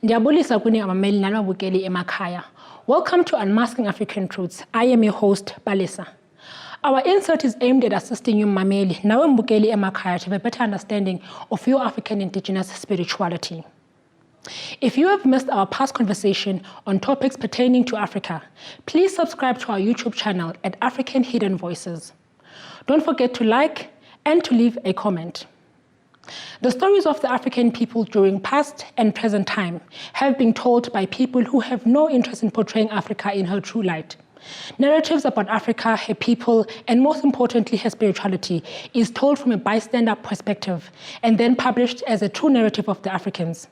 Ndiyabulisa kuni abameli nababukeli emakhaya. Welcome to Unmasking African Truths. I am your host, Balisa. Our insert is aimed at assisting you, mameli, nawe mbukeli emakhaya, to have a better understanding of your African indigenous spirituality. If you have missed our past conversation on topics pertaining to Africa, please subscribe to our YouTube channel at African Hidden Voices. Don't forget to like and to leave a comment. The stories of the African people during past and present time have been told by people who have no interest in portraying Africa in her true light. Narratives about Africa, her people, and most importantly, her spirituality is told from a bystander perspective and then published as a true narrative of the Africans.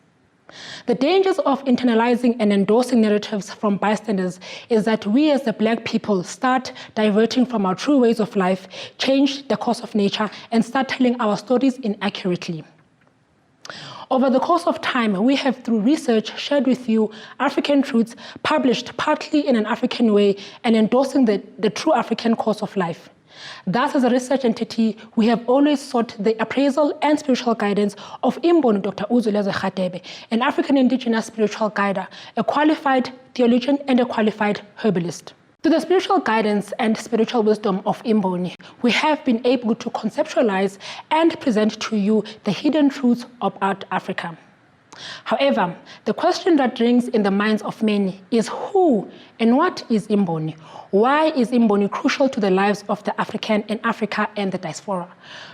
The dangers of internalizing and endorsing narratives from bystanders is that we as the Black people start diverting from our true ways of life, change the course of nature, and start telling our stories inaccurately. Over the course of time, we have, through research, shared with you African truths published partly in an African way and endorsing the true African course of life. Thus, as a research entity, we have always sought the appraisal and spiritual guidance of Imboni Dr. Uzulezwe Radebe, an African indigenous spiritual guide, a qualified theologian and a qualified herbalist. Through the spiritual guidance and spiritual wisdom of Imboni, we have been able to conceptualize and present to you the hidden truths about Africa. However, the question that rings in the minds of many is who and what is Imboni? Why is Imboni crucial to the lives of the African in Africa and the diaspora?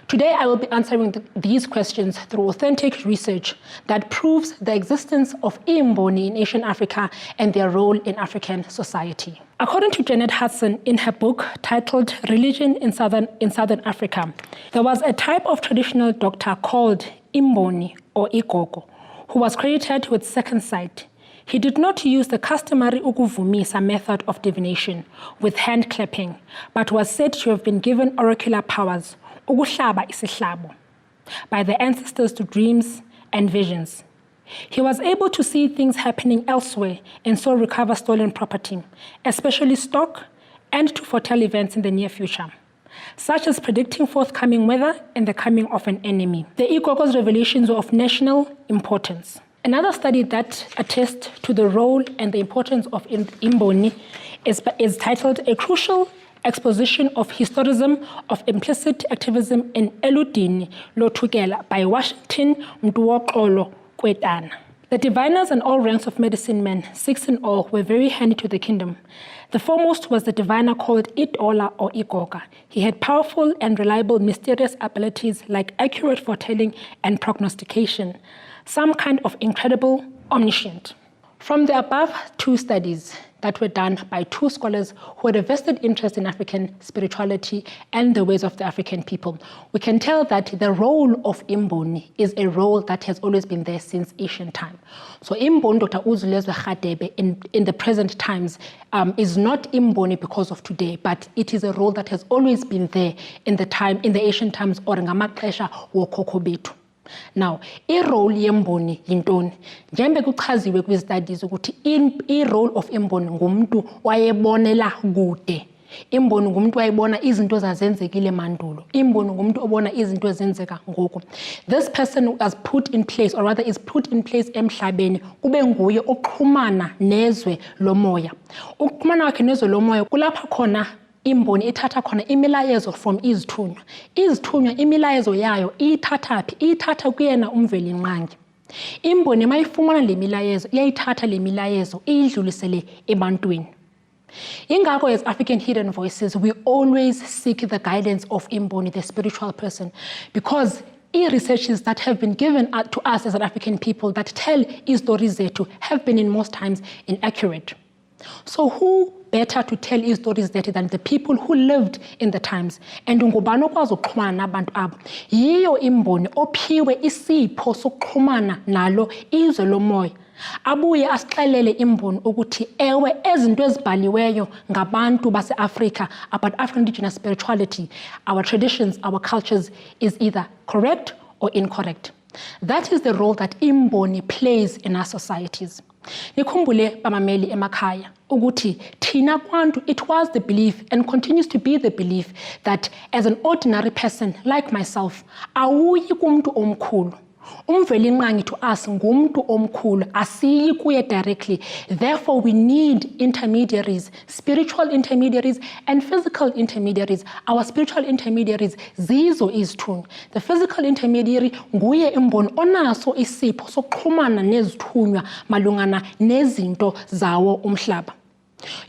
Today, I will be answering these questions through authentic research that proves the existence of Imboni in Asian Africa and their role in African society. According to Janet Hudson in her book titled Religion in Southern Africa, there was a type of traditional doctor called Imboni or Igogo, who was credited with second sight. He did not use the customary ukuvumisa method of divination with hand clapping, but was said to have been given oracular powers, ukuhlaba isihlabo, by the ancestors to dreams and visions. He was able to see things happening elsewhere and so recover stolen property, especially stock, and to foretell events in the near future, such as predicting forthcoming weather and the coming of an enemy. The Igogo's revelations were of national importance. Another study that attests to the role and the importance of Imboni is titled A Crucial Exposition of Historicism of Implicit Activism in Eludini Lothukela by Washington Mduoxolo Kwetana. The diviners and all ranks of medicine men, 6 in all, were very handy to the kingdom. The foremost was the diviner called Itola or Igoga. He had powerful and reliable mysterious abilities like accurate foretelling and prognostication, some kind of incredible omniscient. From the above two studies that were done by two scholars who had a vested interest in African spirituality and the ways of the African people, we can tell that the role of Imboni is a role that has always been there since ancient time. So Imboni, Dr. Uzulezwe Radebe, in the present times, is not Imboni because of today, but it is a role that has always been there in the ancient times or ngamaxesha wokhokho bethu. Now, i-role yemboni yintoni? Njengoba kuchaziwe kwi-studies ukuthi i-role of imboni ngumuntu wayebonela kude. Imboni ngumuntu wayebona izinto zazenzekile mandulo. Imboni ngumuntu obona izinto ezenzeka ngoku. This person was put in place, or rather is put in place emhlabeni, kube nguye oxhumana nezwe lomoya. Ukuxhumana kwakhe nezwe lomoya kulapha khona Imboni ithatha khona imilayezo from izithunywa. Izithunywa imilayezo yayo iyithatha phi? Iyithatha kuyena umveli nqangi. Imboni mayifumana le milayezo, iyayithatha le milayezo iyidlulisele ebantwini. Ingakho as African Hidden Voices, we always seek the guidance of Imboni, the spiritual person, because researches that have been given to us as an African people that tell stories zethu have been in most times inaccurate. So who better to tell stories than the people who lived in the times? And ngubani okwazi ukuxhumana nabantu abo? Yiyo Imboni ophiwe isipho sokuxhumana nalo izwe lomoya. Abuye asixelele Imboni ukuthi ewe ezinto ezibhaliweyo ngabantu base-Africa about African indigenous spirituality, our traditions, our cultures is either correct or incorrect. That is the role that Imboni plays in our societies. Nikhumbule bamameli emakhaya ukuthi thina kwantu, it was the belief and continues to be the belief that as an ordinary person like myself, awuyi kumuntu omkhulu. Umvelinqangi to us ngumntu omkhulu, asiyi kuye directly. Therefore, we need intermediaries, spiritual intermediaries and physical intermediaries. Our spiritual intermediaries, zizo izithunywa. The physical intermediary nguye imboni onaso isipho sokuxhumana nezithunywa malungana nezinto zawo umhlaba.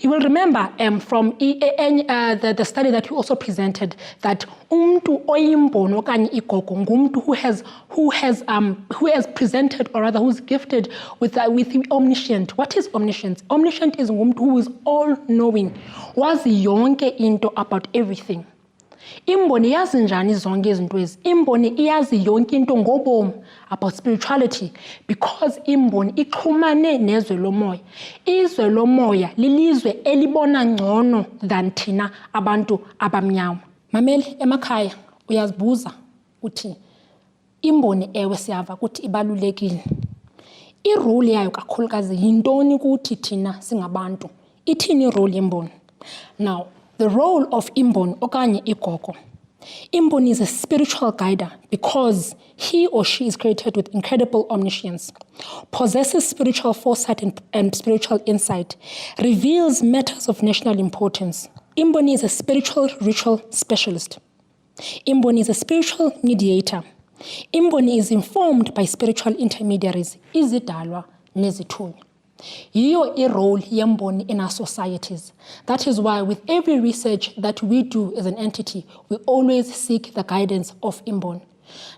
You will remember from the study that you also presented that umntu oyimboni okanye igogo ngumntu who has presented, or rather who's gifted with omniscient. What is omniscience? Omniscient is ngumntu who is all knowing, wazi yonke into about everything. Imboni yazi njani zonke izinto ezi? Imboni iyazi yonke into ngobomi about spirituality, because imboni ixhumane nezwe lomoya. Izwe lomoya lilizwe elibona ngcono than thina abantu abamnyama. Mameli emakhaya uyazibuza uthi imboni ewe siyava ukuthi ibalulekile. I-role yayo kakhulukazi yintoni kuthi thina singabantu? Ithini i-role yemboni? Now, the role of imboni okanye igogo. Imboni is a spiritual guider because he or she is created with incredible omniscience, possesses spiritual foresight and spiritual insight, reveals matters of national importance. Imboni is a spiritual ritual specialist. Imboni is a spiritual mediator. Imboni is informed by spiritual intermediaries, izidalwa nezithunywa. Yiyo i-role yemboni in our societies. That is why with every research that we do as an entity, we always seek the guidance of imboni.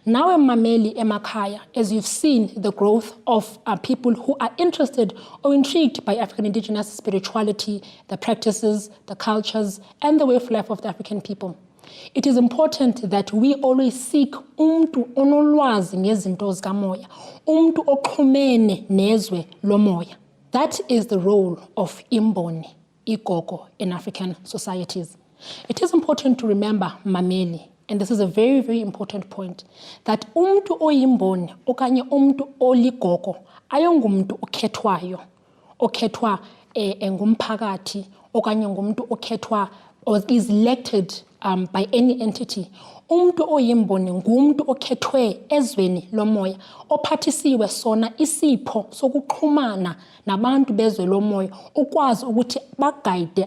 Now Mameli emakhaya, as you've seen the growth of people who are interested or intrigued by African indigenous spirituality, the practices, the cultures, and the way of life of the African people. It is important that we always seek umntu onolwazi ngezinto zikamoya, umntu oxhumene nezwe lomoya. That is the role of imboni, igogo, in African societies. It is important to remember, Mameli, and this is a very, very important point, that umntu oyimboni okanye umntu oligogo ayongumntu okhethwayo, okhethwa ngumphakathi okanye ngumntu okhethwa or is elected by any entity. Umntu oyimboni ngumntu okhethwe ezweni lomoya, ophathisiwe sona isipho sokuxhumana nabantu bezwe lomoya, ukwazi ukuthi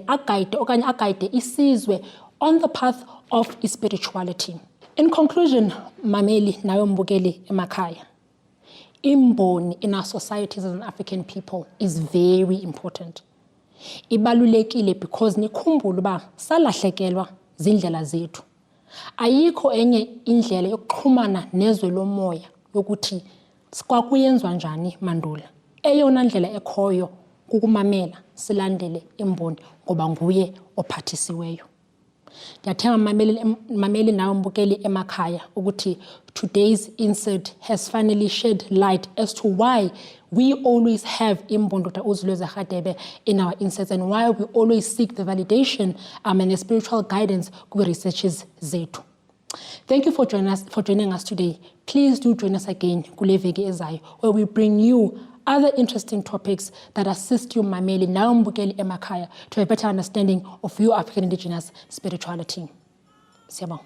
agayide isizwe on the path of spirituality. In conclusion, Mameli nawe mbukeli emakhaya, imboni in our societies as an African people is very important. Ibalulekile because nikhumbule uba salahlekelwa zindlela zethu. Ayikho enye indlela yokuxhumana nezwe lomoya yokuthi kwakuyenziwa njani mandulo. Eyona ndlela ekhoyo kukumamela silandele imboni ngoba nguye ophathisiweyo. Ndiyathemba Mameli nawe mbukeli emakhaya ukuthi today's insert has finally shed light as to why we always have imboni Dr. Uzilwe Radebe in our inserts and why we always seek the validation and the spiritual guidance with researches zethu. Thank you for joining us today. Please do join us again kule veki ezayo, where we bring you other interesting topics that assist you, Mameli, nawe mbukeli emakhaya, to have a better understanding of your African indigenous spirituality. Siyabonga.